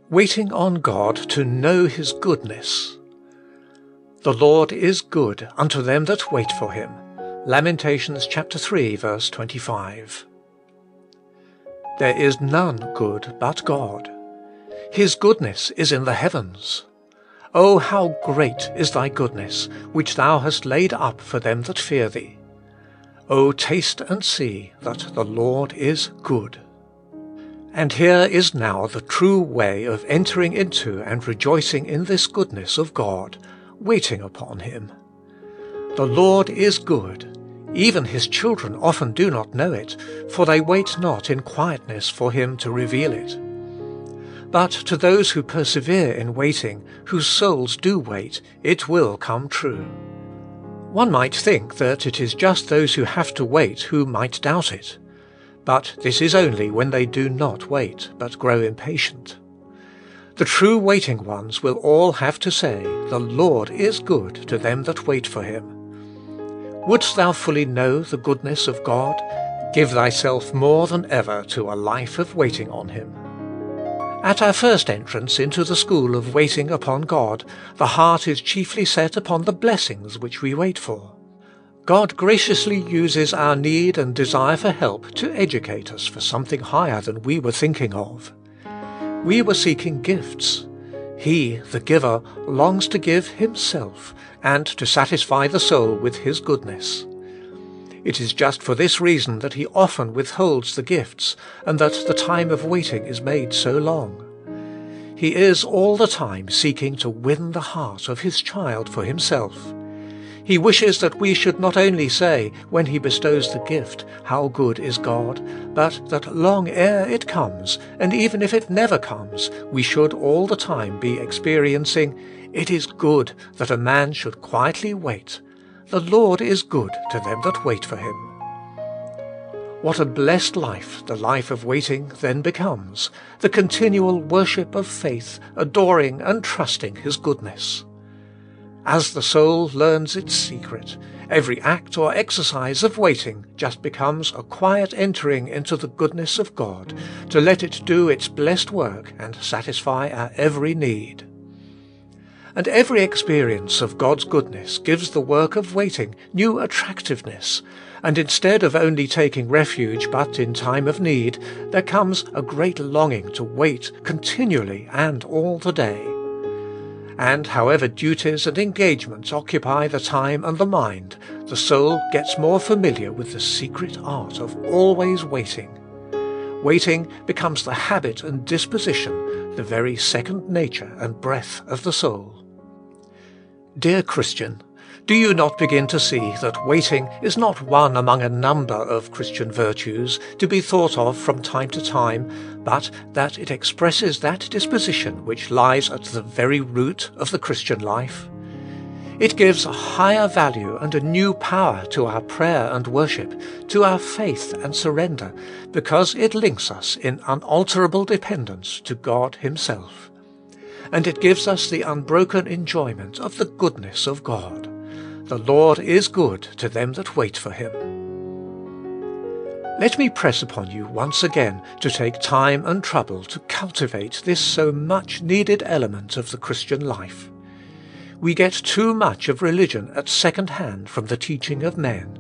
Waiting on God to know His goodness. The Lord is good unto them that wait for Him. Lamentations chapter 3 verse 25. There is none good but God. His goodness is in the heavens. O how great is thy goodness, which thou hast laid up for them that fear thee. O taste and see that the Lord is good. And here is now the true way of entering into and rejoicing in this goodness of God, waiting upon Him. The Lord is good. Even His children often do not know it, for they wait not in quietness for Him to reveal it. But to those who persevere in waiting, whose souls do wait, it will come true. One might think that it is just those who have to wait who might doubt it. But this is only when they do not wait, but grow impatient. The true waiting ones will all have to say, "The Lord is good to them that wait for Him." Wouldst thou fully know the goodness of God? Give thyself more than ever to a life of waiting on Him. At our first entrance into the school of waiting upon God, the heart is chiefly set upon the blessings which we wait for. God graciously uses our need and desire for help to educate us for something higher than we were thinking of. We were seeking gifts. He, the giver, longs to give Himself and to satisfy the soul with His goodness. It is just for this reason that He often withholds the gifts, and that the time of waiting is made so long. He is all the time seeking to win the heart of His child for Himself. He wishes that we should not only say, when He bestows the gift, "How good is God," but that long ere it comes, and even if it never comes, we should all the time be experiencing, "It is good that a man should quietly wait. The Lord is good to them that wait for Him." What a blessed life the life of waiting then becomes, the continual worship of faith, adoring and trusting His goodness. As the soul learns its secret, every act or exercise of waiting just becomes a quiet entering into the goodness of God, to let it do its blessed work and satisfy our every need. And every experience of God's goodness gives the work of waiting new attractiveness, and instead of only taking refuge but in time of need, there comes a great longing to wait continually and all the day. And however duties and engagements occupy the time and the mind, the soul gets more familiar with the secret art of always waiting. Waiting becomes the habit and disposition, the very second nature and breath of the soul. Dear Christian, do you not begin to see that waiting is not one among a number of Christian virtues to be thought of from time to time, but that it expresses that disposition which lies at the very root of the Christian life? It gives a higher value and a new power to our prayer and worship, to our faith and surrender, because it links us in unalterable dependence to God Himself. And it gives us the unbroken enjoyment of the goodness of God. The Lord is good to them that wait for Him. Let me press upon you once again to take time and trouble to cultivate this so much needed element of the Christian life. We get too much of religion at second hand from the teaching of men.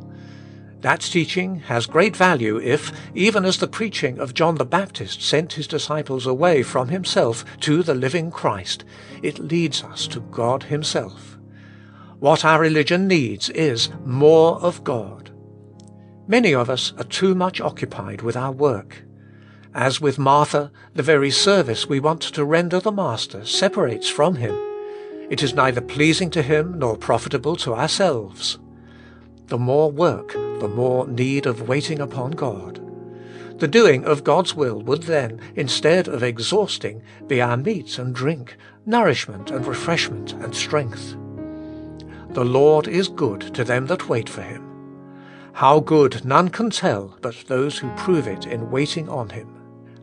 That teaching has great value if, even as the preaching of John the Baptist sent his disciples away from himself to the living Christ, it leads us to God Himself. What our religion needs is more of God. Many of us are too much occupied with our work. As with Martha, the very service we want to render the Master separates from Him. It is neither pleasing to Him nor profitable to ourselves. The more work, the more need of waiting upon God. The doing of God's will would then, instead of exhausting, be our meat and drink, nourishment and refreshment and strength. The Lord is good to them that wait for Him. How good none can tell but those who prove it in waiting on Him.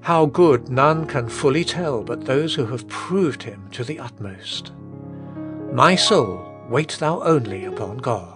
How good none can fully tell but those who have proved Him to the utmost. My soul, wait thou only upon God.